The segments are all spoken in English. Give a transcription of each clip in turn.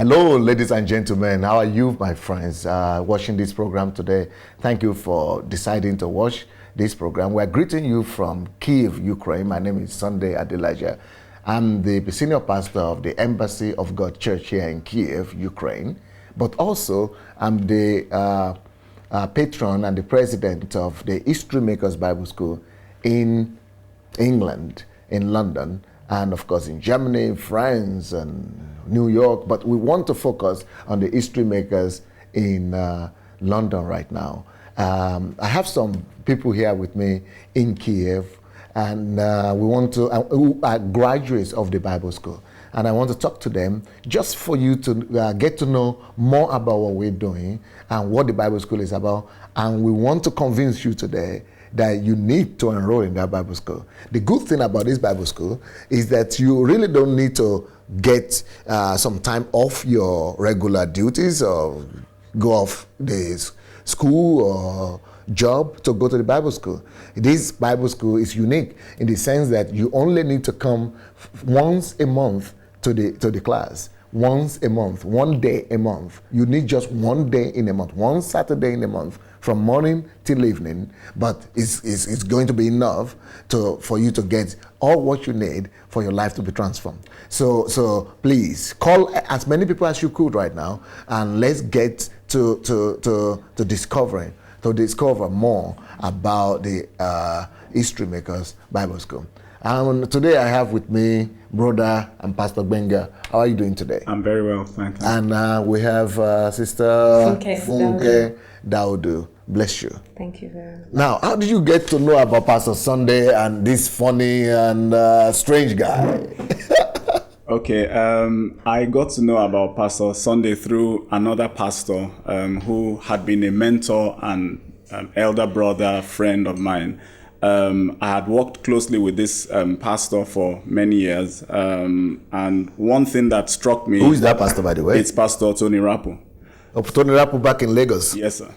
Hello, ladies and gentlemen. How are you, my friends, watching this program today? Thank you for deciding to watch this program. We're greeting you from Kiev, Ukraine. My name is Sunday Adelaja. I'm the senior pastor of the Embassy of God Church here in Kiev, Ukraine. But also, I'm the patron and the president of the History Makers Bible School in England, in London, and of course in Germany, France, and New York. But we want to focus on the history makers in London right now. I have some people here with me in Kiev, and we want to who are graduates of the Bible school. And I want to talk to them just for you to get to know more about what we're doing and what the Bible school is about. And we want to convince you today that you need to enroll in that Bible school. The good thing about this Bible school is that you really don't need to get some time off your regular duties or go off the school or job to go to the Bible school. This Bible school is unique in the sense that you only need to come once a month to the class. Once a month, 1 day a month. You need just 1 day in a month, one Saturday in a month, from morning till evening, but it's going to be enough for you to get all what you need for your life to be transformed. So please call as many people as you could right now, and let's get to discover more about the History Makers Bible School. And today I have with me brother and Pastor Benga. How are you doing today? I'm very well, thank you. And we have Sister Funke Daudu. Bless you. Thank you very much. Now, how did you get to know about Pastor Sunday and this funny and strange guy? Okay, I got to know about Pastor Sunday through another pastor who had been a mentor and elder brother, friend of mine. I had worked closely with this pastor for many years, and one thing that struck me... Who is that pastor, by the way? It's Pastor Tony Rapu. Oh, Tony Rapu back in Lagos? Yes, sir.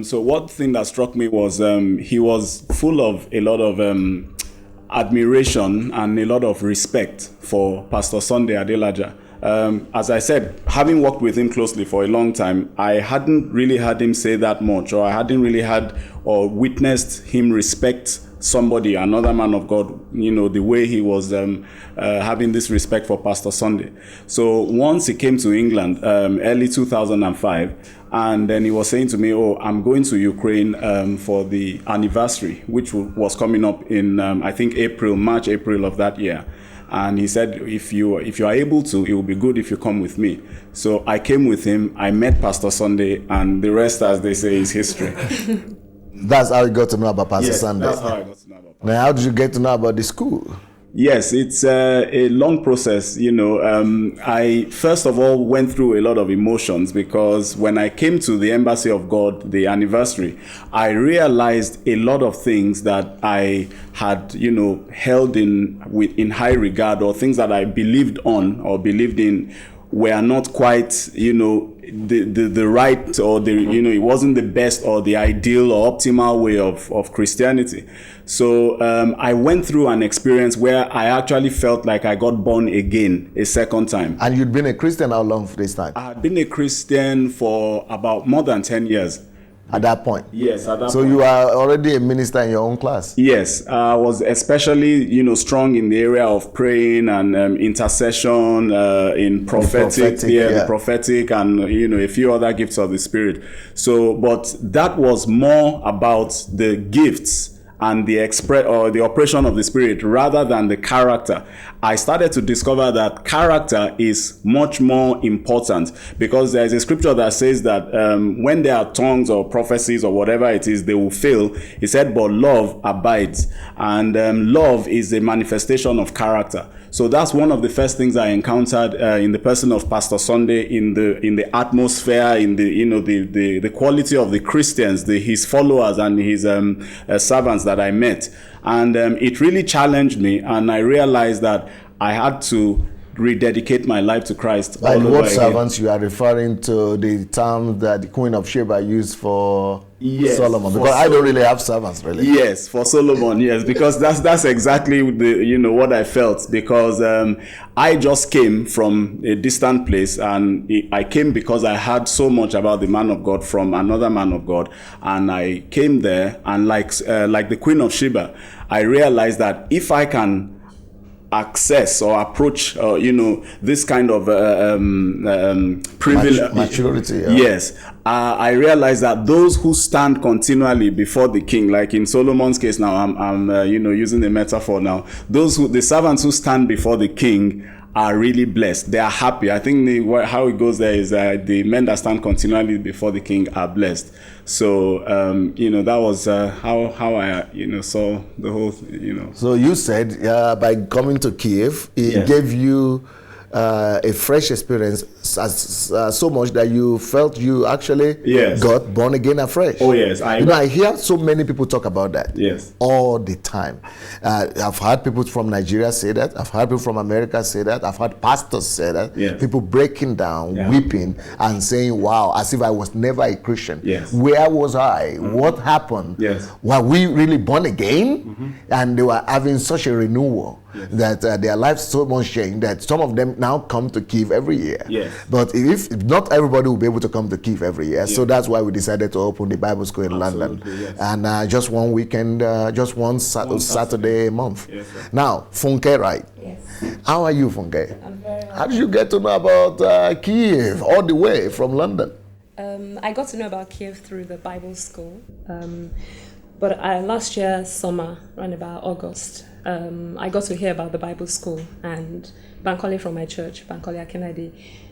So one thing that struck me was he was full of a lot of admiration and a lot of respect for Pastor Sunday Adelaja. As I said, having worked with him closely for a long time, I hadn't really had him say that much, or I hadn't really had or witnessed him respect somebody, another man of God, the way he was having this respect for Pastor Sunday. So once he came to England, early 2005, and then he was saying to me, I'm going to Ukraine for the anniversary, which was coming up in, I think, March, April of that year. And he said, if you are able to, it will be good if you come with me. So I came with him, I met Pastor Sunday, and the rest, as they say, is history. That's how you got to know about Pastor Sunday. That's how I got to know about Pastor. Now, how did you get to know about the school? Yes, it's a long process. I first of all went through a lot of emotions, because when I came to the Embassy of God, the anniversary, I realized a lot of things that I had, held in high regard, or things that I believed on or believed in were not quite, the right, or it wasn't the best or the ideal or optimal way of Christianity. So I went through an experience where I actually felt like I got born again a second time. And you'd been a Christian how long for this time? I had been a Christian for about more than 10 years. At that point? Yes, at that point. So you are already a minister in your own class? Yes, I was especially, strong in the area of praying and intercession, in prophetic, the prophetic, and, a few other gifts of the Spirit. So, but that was more about the gifts and the operation of the Spirit rather than the character. I started to discover that character is much more important, because there is a scripture that says that when there are tongues or prophecies or whatever it is, they will fail. He said, but love abides, and love is a manifestation of character. So that's one of the first things I encountered in the person of Pastor Sunday, in the atmosphere, in the quality of the Christians, his followers and his servants that I met. And it really challenged me, and I realized that I had to rededicate my life to Christ. By all the over word again. servants, you are referring to the term that the Queen of Sheba used for Yes, Solomon, for because I don't Solomon. really have servants, really. Yes, for Solomon, yes, because that's exactly what I felt, because I just came from a distant place, and I came because I heard so much about the man of God from another man of God, and I came there, and like the Queen of Sheba, I realized that if I can access or approach this kind of privilege, Maturity. Yeah. yes, I realize that those who stand continually before the king, like in Solomon's case now, I'm using a metaphor now, the servants who stand before the king are really blessed. They are happy. I think how it goes there is the men that stand continually before the king are blessed. So that was how I saw the whole So you said by coming to Kiev, it Yes. gave you a fresh experience, so much that you felt you actually Yes. got born again afresh. Oh, yes. I hear so many people talk about that. Yes. All the time. I've heard people from Nigeria say that. I've heard people from America say that. I've heard pastors say that. Yes. People breaking down, Yeah. weeping, and saying, "Wow," as if I was never a Christian. Yes. Where was I? What happened? Yes. Were we really born again? And they were having such a renewal that their lives so much changed that some of them now come to Kiev every year. Yes. But if not everybody will be able to come to Kiev every year, so that's why we decided to open the Bible school in London. Yes. And just one weekend, just one Saturday a month. Yes, sir. Now, Funke, right? Yes. How are you, Funke? I'm very well. How did you get to know about Kiev all the way from London? I got to know about Kiev through the Bible school. But last year, summer, around about August, I got to hear about the Bible school, and Bankole from my church, Bankole Akinade,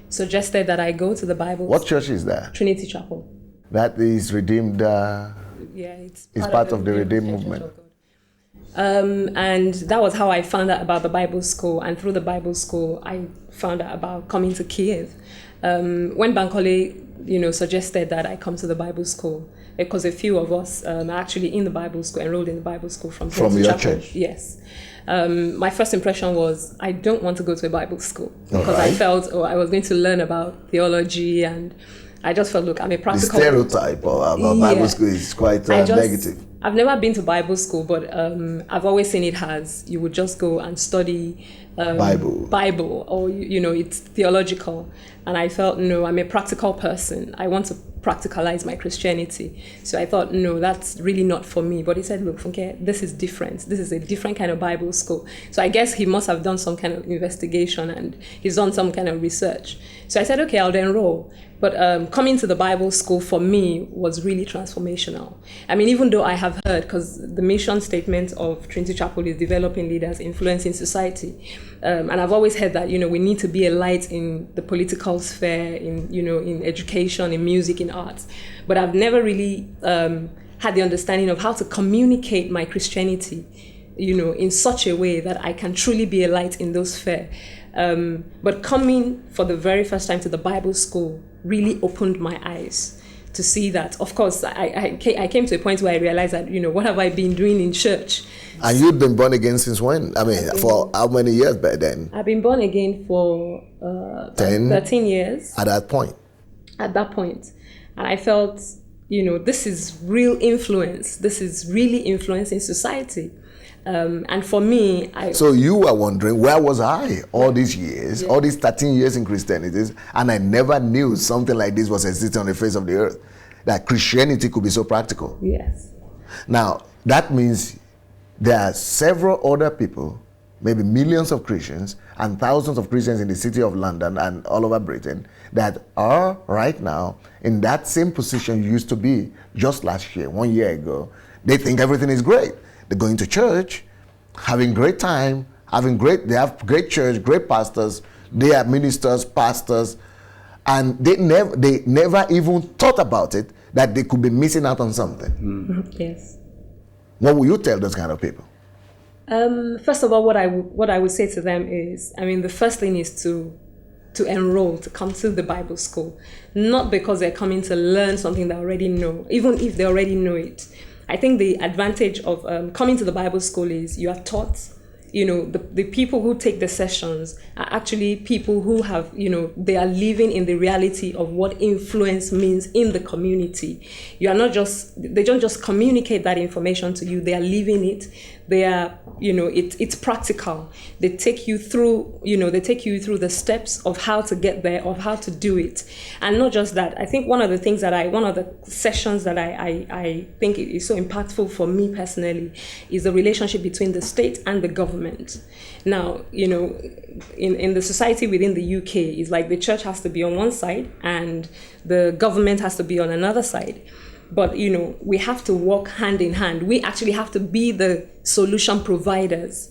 suggested that I go to the Bible What church is that? Trinity Chapel. That is Redeemed. Yeah, it's part of the Redeemed Church movement. of God. And that was how I found out about the Bible school, and through the Bible school, I found out about coming to Kiev. When Bankole, suggested that I come to the Bible school, because a few of us are actually in the Bible school, enrolled in the Bible school from Trinity your Chapel. church? Yes. My first impression was I don't want to go to a Bible school, because I Alright. felt I was going to learn about theology, and I just felt, look, I'm a The practical. stereotype about Bible school is quite negative. I've never been to Bible school, but I've always seen it as you would just go and study Bible, or it's theological. And I felt, no, I'm a practical person. I want to practicalize my Christianity. So I thought, no, that's really not for me. But he said, look, Funke, this is different. This is a different kind of Bible school. So I guess he must have done some kind of investigation, and he's done some kind of research. So I said, okay, I'll enroll. But coming to the Bible school for me was really transformational. I mean, even though I have heard, because the mission statement of Trinity Chapel is developing leaders, influencing society. And I've always heard that, we need to be a light in the political sphere, in education, in music, in arts. But I've never really had the understanding of how to communicate my Christianity, in such a way that I can truly be a light in those spheres. But coming for the very first time to the Bible school really opened my eyes to see that. Of course, I came to a point where I realized that, what have I been doing in church? And you'd been born again since when? I mean, for how many years back then? I've been born again for 13 years At that point. at that point. And I felt, this is real influence. This is really influencing society. And for me, So you were wondering, where was I all these years, all these 13 years in Christianity, and I never knew something like this was existing on the face of the earth, that Christianity could be so practical. Yes. Now, that means there are several other people, maybe millions of Christians and thousands of Christians in the city of London and all over Britain, that are right now in that same position you used to be just last year, 1 year ago. They think everything is great. They're going to church, having great time, they have great church, great pastors, they are ministers, pastors, and they never even thought about it, that they could be missing out on something. Yes. What will you tell those kind of people? First of all, what I would say to them is, the first thing is to enroll, to come to the Bible school, not because they're coming to learn something they already know, even if they already know it. I think the advantage of coming to the Bible school is you are taught, the people who take the sessions are actually people who have, they are living in the reality of what influence means in the community. They don't just communicate that information to you, they are living it. They are, it's practical. They take you through, the steps of how to get there, of how to do it. And not just that, I think one of the sessions that I think is so impactful for me personally is the relationship between the state and the government. Now, in the society within the UK, it's like the church has to be on one side and the government has to be on another side. But, we have to work hand in hand. We actually have to be the solution providers.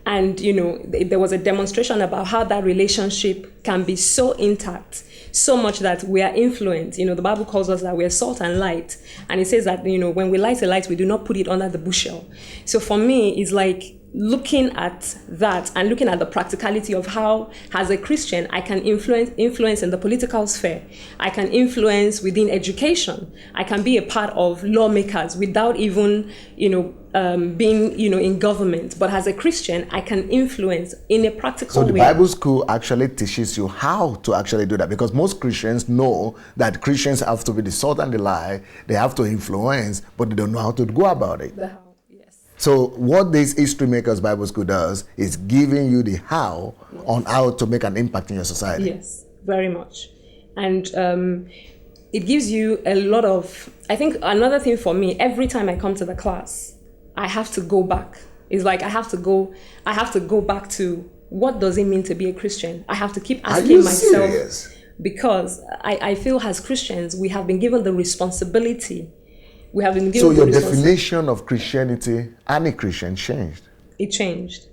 And, there was a demonstration about how that relationship can be so intact, so much that we are influenced. The Bible calls us that we are salt and light. And it says that, when we light a light, we do not put it under the bushel. So for me, it's like looking at that and looking at the practicality of how, as a Christian, I can influence in the political sphere. I can influence within education. I can be a part of lawmakers without even, being, in government. But as a Christian, I can influence in a practical way. So the Bible school actually teaches you how to actually do that, because most Christians know that Christians have to be the salt and the light. They have to influence, but they don't know how to go about it. So what this History Makers Bible School does is giving you the how on how to make an impact in your society. Yes, very much. And it gives you a lot of, I think another thing for me, every time I come to the class, I have to go back. It's like I have to go back to, what does it mean to be a Christian? I have to keep asking myself. Serious? Because I feel as Christians, we have been given the responsibility. So your definition of Christianity and a Christian changed? It changed.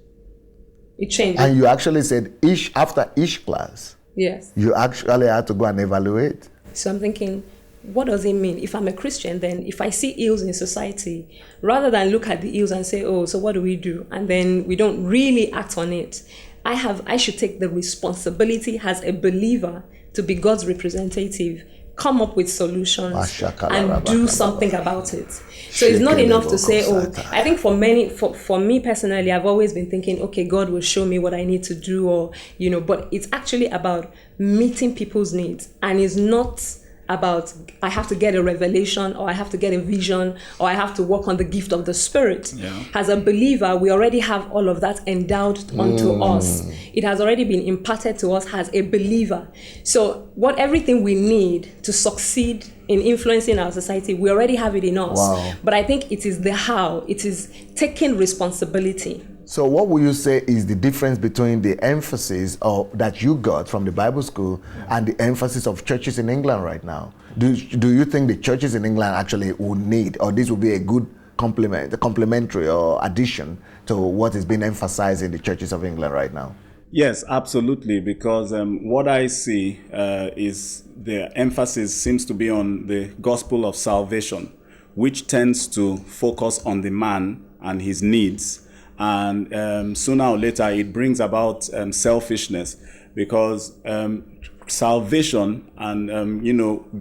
And you actually said after each class, yes, you actually had to go and evaluate. So I'm thinking, what does it mean? If I'm a Christian, then if I see ills in society, rather than look at the ills and say, oh, so what do we do? And then we don't really act on it. I should take the responsibility as a believer to be God's representative, come up with solutions and do something about it. So it's not enough to say, oh, I think for me personally, I've always been thinking, okay, God will show me what I need to do, or, but it's actually about meeting people's needs. And it's not about, I have to get a revelation, or I have to get a vision, or I have to work on the gift of the Spirit. Yeah. As a believer, we already have all of that endowed onto us. It has already been imparted to us as a believer. So everything we need to succeed in influencing our society, we already have it in us. Wow. But I think it is the how. It is taking responsibility. So what would you say is the difference between the emphasis that you got from the Bible school and the emphasis of churches in England right now? Do you think the churches in England actually would need, or this would be a good complementary or addition to what is being emphasized in the churches of England right now? Yes, absolutely, because what I see is the emphasis seems to be on the gospel of salvation, which tends to focus on the man and his needs. And sooner or later, it brings about selfishness, because salvation and,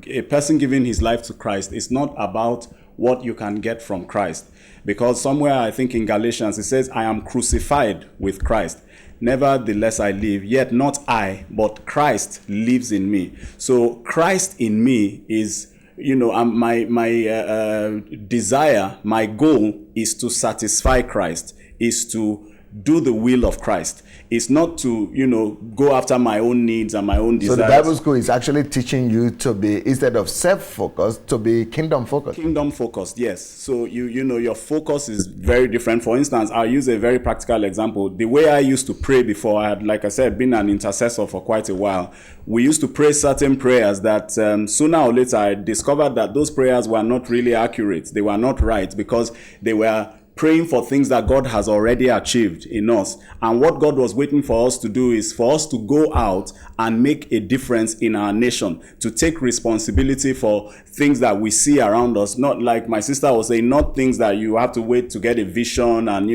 a person giving his life to Christ is not about what you can get from Christ. Because somewhere, I think in Galatians, it says, I am crucified with Christ. Nevertheless, I live, yet not I, but Christ lives in me. So Christ in me is, my desire, my goal is to satisfy Christ, is to do the will of Christ. It's not to, go after my own needs and my own desires. So the Bible school is actually teaching you to be, instead of self-focused, to be kingdom-focused. Kingdom-focused, yes. So, your focus is very different. For instance, I'll use a very practical example. The way I used to pray before, I had, like I said, been an intercessor for quite a while. We used to pray certain prayers that sooner or later I discovered that those prayers were not really accurate. They were not right, because they were praying for things that God has already achieved in us. And what God was waiting for us to do is for us to go out and make a difference in our nation, to take responsibility for things that we see around us. Not like my sister was saying, not things that you have to wait to get a vision and,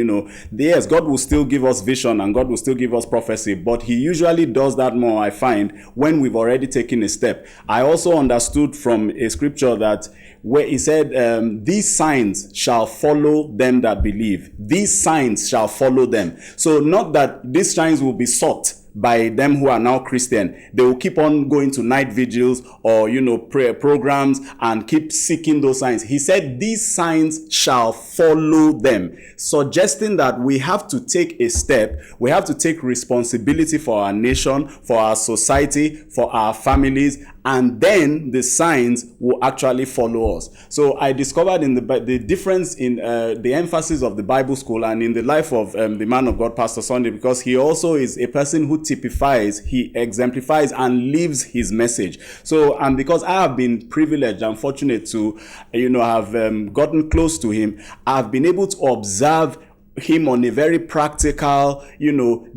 yes, God will still give us vision and God will still give us prophecy, but he usually does that more, I find, when we've already taken a step. I also understood from a scripture that where he said, these signs shall follow them that that believe, these signs shall follow them. So not that these signs will be sought by them who are now Christian. They will keep on going to night vigils or, prayer programs and keep seeking those signs. He said, these signs shall follow them, suggesting that we have to take a step. We have to take responsibility for our nation, for our society, for our families, and then the signs will actually follow us. So I discovered in the difference in the emphasis of the Bible school and in the life of the man of God, Pastor Sunday, because he also is a person who typifies, he exemplifies and lives his message. So, and because I have been privileged and fortunate to, have gotten close to him, I've been able to observe him on a very practical,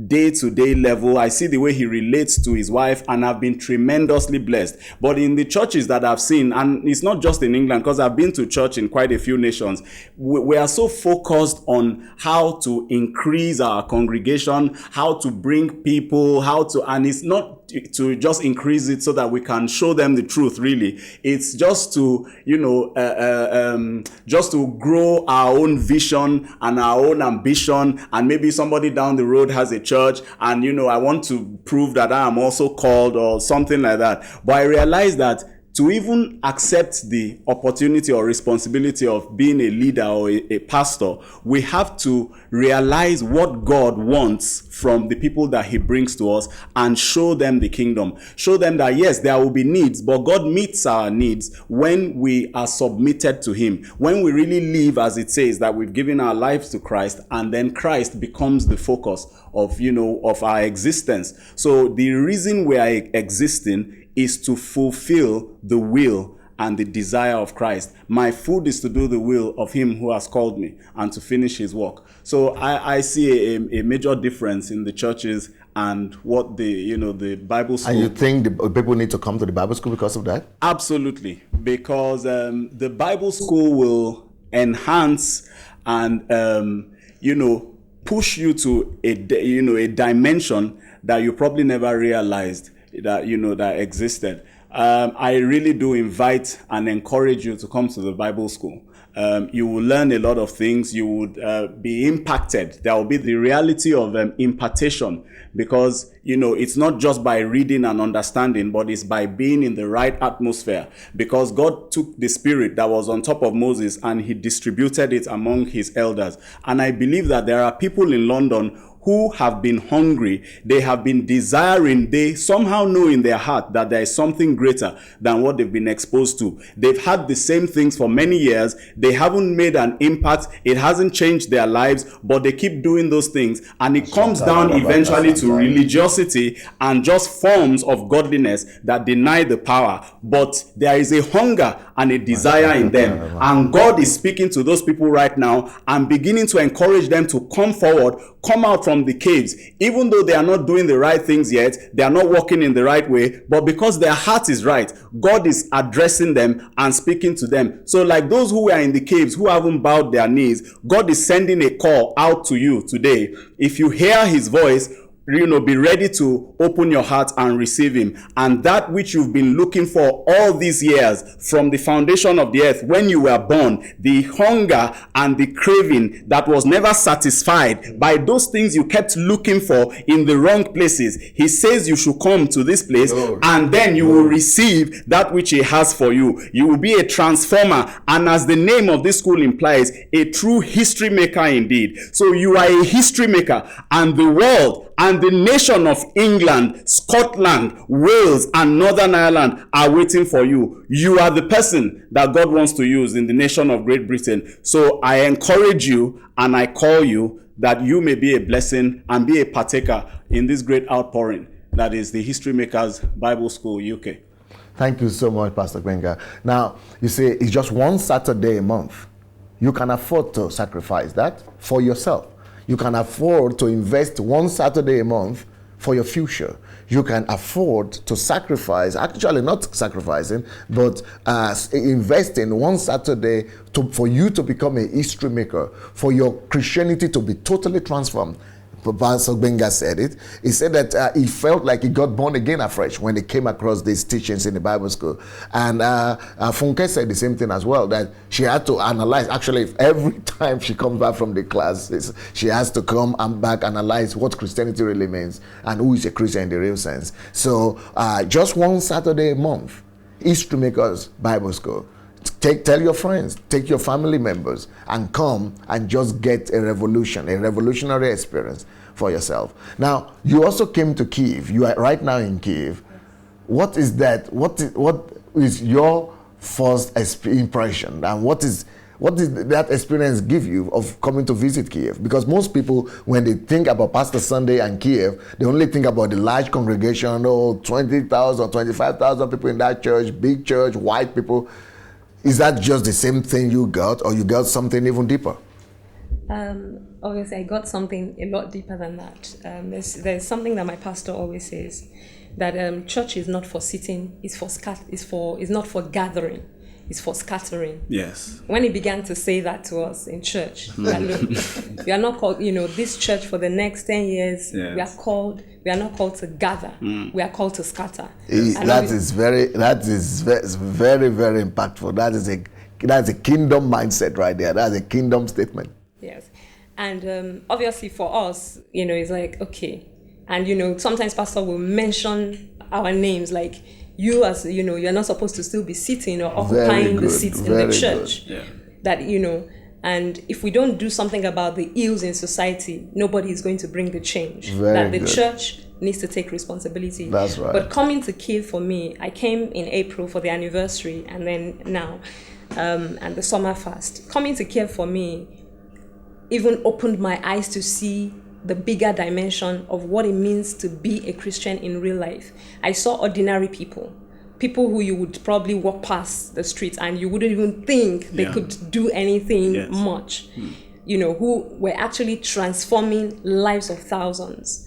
day-to-day level. I see the way he relates to his wife, and I've been tremendously blessed. But in the churches that I've seen, and it's not just in England, because I've been to church in quite a few nations, we are so focused on how to increase our congregation, how to bring people, and it's not to just increase it so that we can show them the truth, really. It's just to, just to grow our own vision and our own ambition. And maybe somebody down the road has a church and, I want to prove that I am also called or something like that. But I realized that to even accept the opportunity or responsibility of being a leader or a pastor, we have to realize what God wants from the people that he brings to us and show them the kingdom. Show them that, yes, there will be needs, but God meets our needs when we are submitted to him. When we really live, as it says, that we've given our lives to Christ, and then Christ becomes the focus of, of our existence. So the reason we are existing is to fulfill the will and the desire of Christ. My food is to do the will of him who has called me and to finish his work. So I see a major difference in the churches and what the Bible school. And you think the people need to come to the Bible school because of that? Absolutely, because the Bible school will enhance and push you to a dimension that you probably never realized that existed. I really do invite and encourage you to come to the Bible school. You will learn a lot of things. You would be impacted. There will be the reality of impartation, because it's not just by reading and understanding, but it's by being in the right atmosphere, because God took the spirit that was on top of Moses and he distributed it among his elders. And I believe that there are people in London who have been hungry, they have been desiring, they somehow know in their heart that there is something greater than what they've been exposed to. They've had the same things for many years, they haven't made an impact, it hasn't changed their lives, but they keep doing those things, and it comes down eventually to religiosity and just forms of godliness that deny the power. But there is a hunger and a desire in them, and God is speaking to those people right now and beginning to encourage them to come forward, come out from the caves, even though they are not doing the right things yet, they are not walking in the right way, but because their heart is right, God is addressing them and speaking to them. So like those who are in the caves, who haven't bowed their knees, God is sending a call out to you today. If you hear his voice, be ready to open your heart and receive him. And that which you've been looking for all these years, from the foundation of the earth, when you were born, the hunger and the craving that was never satisfied by those things you kept looking for in the wrong places, he says you should come to this place, and then you will receive that which he has for you. You will be a transformer, and as the name of this school implies, a true history maker indeed. So you are a history maker, and the world and the nation of England, Scotland, Wales, and Northern Ireland are waiting for you. You are the person that God wants to use in the nation of Great Britain. So I encourage you and I call you that you may be a blessing and be a partaker in this great outpouring that is the History Makers Bible School UK. Thank you so much, Pastor Gbenga. Now, you say it's just one Saturday a month. You can afford to sacrifice that for yourself. You can afford to invest one Saturday a month for your future. You can afford to sacrifice, actually not sacrificing, but investing one Saturday for you to become a history maker, for your Christianity to be totally transformed. Pastor Benga said it. He said that he felt like he got born again afresh when he came across these teachings in the Bible school. And Funke said the same thing as well, that she had to analyze. Actually, every time she comes back from the class, she has to come and back analyze what Christianity really means and who is a Christian in the real sense. So just one Saturday a month, History Makers Bible School. Tell your friends, take your family members, and come and just get a revolutionary experience for yourself. Now, you also came to Kyiv. You are right now in Kyiv. What is that? What is your first impression, and what did that experience give you of coming to visit Kyiv? Because most people, when they think about Pastor Sunday and Kyiv, they only think about the large congregation, 20,000, 25,000 people in that church, big church, white people. Is that just the same thing you got, or you got something even deeper? Obviously, I got something a lot deeper than that. There's something that my pastor always says, that church is not for sitting, it's not for gathering, it's for scattering. Yes. When he began to say that to us in church, that look, we are not called, this church for the next 10 years, yes. We are not called to gather, we are called to scatter. That is very, very impactful. That's a kingdom mindset right there. That's a kingdom statement. Yes. And obviously for us, it's like, okay. And, sometimes pastor will mention our names, like, you as, you're not supposed to still be sitting or occupying the seats in the church. Yeah. That, and if we don't do something about the ills in society, nobody is going to bring the change. That the church needs to take responsibility. That's right. But coming to Kyiv for me, I came in April for the anniversary, and then now, and the summer fast. Coming to Kyiv for me even opened my eyes to see the bigger dimension of what it means to be a Christian in real life. I saw ordinary people who you would probably walk past the street and you wouldn't even think they could do anything much, who were actually transforming lives of thousands.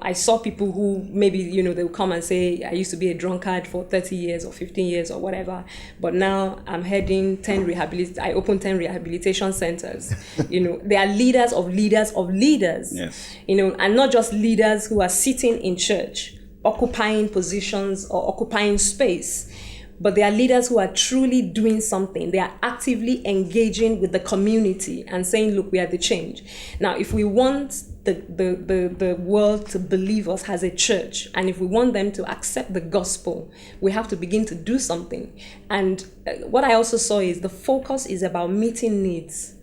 I saw people who maybe, they would come and say, I used to be a drunkard for 30 years or 15 years or whatever, but now I'm heading I opened 10 rehabilitation centers. They are leaders of leaders of leaders, yes. And not just leaders who are sitting in church, occupying positions or occupying space, but they are leaders who are truly doing something. They are actively engaging with the community and saying, look, we are the change. Now, if we want the world to believe us as a church, and if we want them to accept the gospel, we have to begin to do something. And what I also saw is the focus is about meeting needs.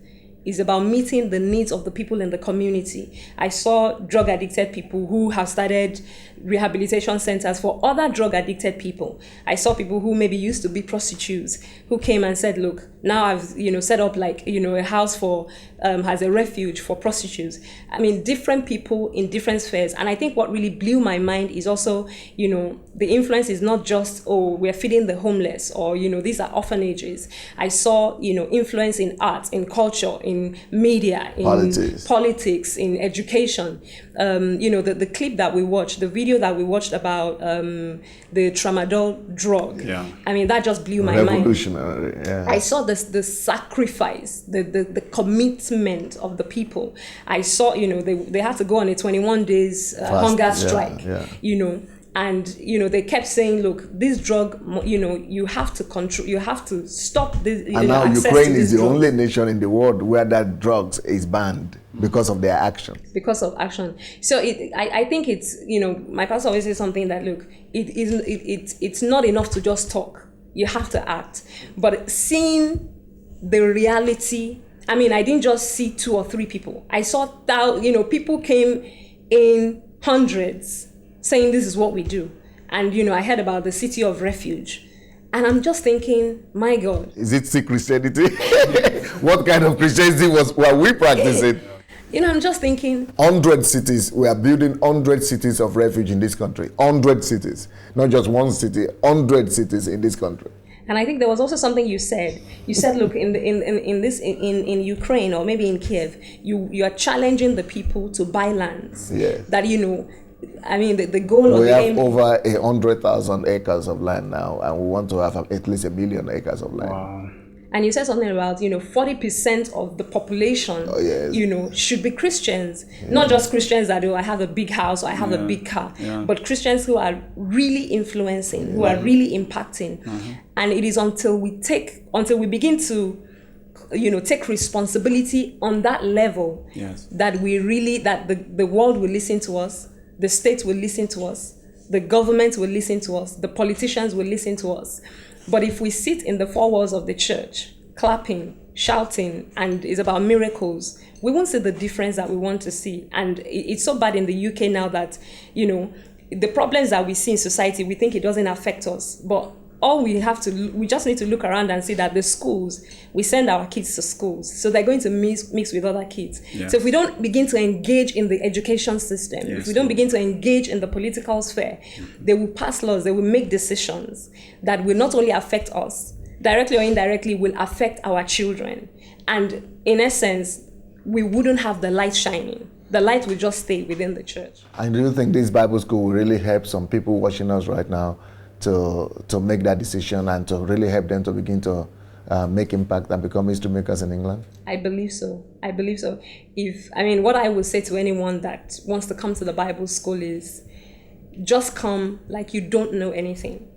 Is about meeting the needs of the people in the community. I saw drug addicted people who have started rehabilitation centers for other drug addicted people. I saw people who maybe used to be prostitutes who came and said, look, now I've set up like a house for as a refuge for prostitutes. I mean, different people in different spheres. And I think what really blew my mind is also, the influence is not just, we're feeding the homeless, or these are orphanages. I saw influence in art, in culture, in media, in politics, in education. The clip that we watched, the video that we watched about the tramadol drug. Yeah. I mean, that just blew my mind. Revolutionary. Yeah. I saw the sacrifice, the commitment of the people. I saw, they had to go on a 21 days hunger strike. And they kept saying, look, this drug, you have to control, you have to stop this. And now Ukraine is the only nation in the world where that drugs is banned because of their action. Because of action. So I think it's, my pastor always says something that, look, it's not enough to just talk. You have to act. But seeing the reality, I mean, I didn't just see 2 or 3 people. I saw people came in hundreds saying this is what we do. And, I heard about the city of refuge. And I'm just thinking, my God. Is it sick Christianity? What kind of Christianity were we practicing? I'm just thinking. 100 cities. We are building 100 cities of refuge in this country. 100 cities. Not just one city, 100 cities in this country. And I think there was also something you said. You said, look, in Ukraine or maybe in Kiev, you are challenging the people to buy lands. Yeah. That, I mean, the goal of the aim... We have over 100,000 acres of land now, and we want to have at least 1 million acres of land. Wow. And you said something about, 40% of the population, should be Christians. Not just Christians that, I have a big house or I have a big car, but Christians who are really influencing, who are really impacting. And it is until we begin to, take responsibility on that level, that the world will listen to us, the state will listen to us, the government will listen to us, the politicians will listen to us. But if we sit in the four walls of the church, clapping, shouting, and it's about miracles, we won't see the difference that we want to see. And it's so bad in the UK now that, the problems that we see in society, we think it doesn't affect us. But we just need to look around and see that the schools, we send our kids to schools, so they're going to mix with other kids. So if we don't begin to engage in the education system, if we don't begin to engage in the political sphere, they will pass laws, they will make decisions that will not only affect us, directly or indirectly will affect our children. And in essence, we wouldn't have the light shining. The light will just stay within the church. And do you think this Bible school will really help some people watching us right now to make that decision and to really help them to begin to make impact and become history makers in England? I believe so. What I would say to anyone that wants to come to the Bible school is, just come like you don't know anything.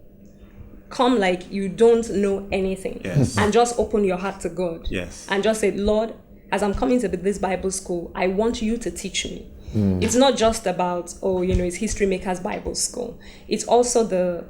Come like you don't know anything. Yes. And just open your heart to God. Yes. And just say, Lord, as I'm coming to this Bible school, I want you to teach me. It's not just about, it's History Makers Bible School. It's also the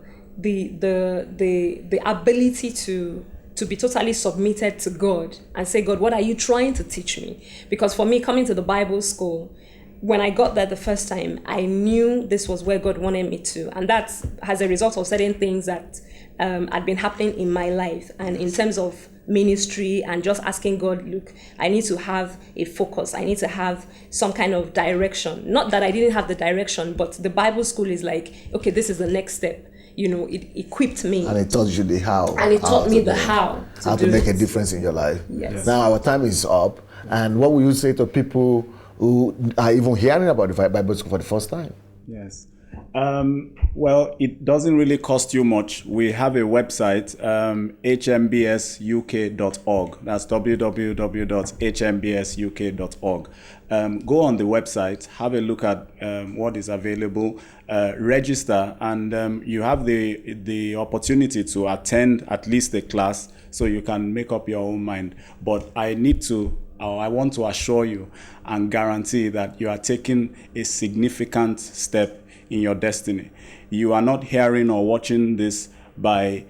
ability to be totally submitted to God and say, God, what are you trying to teach me? Because for me, coming to the Bible school, when I got there the first time, I knew this was where God wanted me to. And that's as a result of certain things that had been happening in my life. And in terms of ministry and just asking God, look, I need to have a focus. I need to have some kind of direction. Not that I didn't have the direction, but the Bible school is like, okay, this is the next step. It equipped me. And it taught you the how. And it taught me the how. How to make a difference in your life. Yes. Now our time is up. And what will you say to people who are even hearing about the Bible school for the first time? Yes. Well, it doesn't really cost you much. We have a website, hmbsuk.org. That's www.hmbsuk.org. Go on the website, have a look at what is available, register, and you have the opportunity to attend at least a class so you can make up your own mind. But I want to assure you and guarantee that you are taking a significant step in your destiny. You are not hearing or watching this by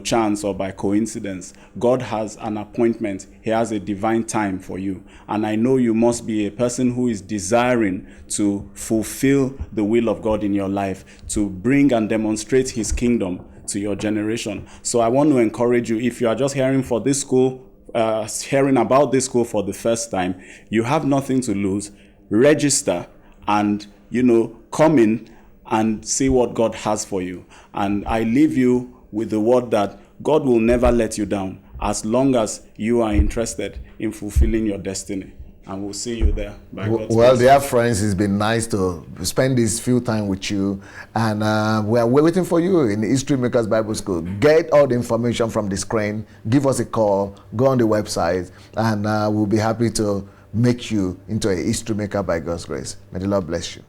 chance or by coincidence. God has an appointment. He has a divine time for you. And I know you must be a person who is desiring to fulfill the will of God in your life, to bring and demonstrate his kingdom to your generation. So I want to encourage you, if you are just hearing about this school for the first time, you have nothing to lose. Register and come in and see what God has for you. And I leave you with the word that God will never let you down as long as you are interested in fulfilling your destiny. And we'll see you there by God's grace. Dear friends, it's been nice to spend this few time with you. And we're waiting for you in the History Makers Bible School. Get all the information from the screen. Give us a call. Go on the website. And we'll be happy to make you into a history maker by God's grace. May the Lord bless you.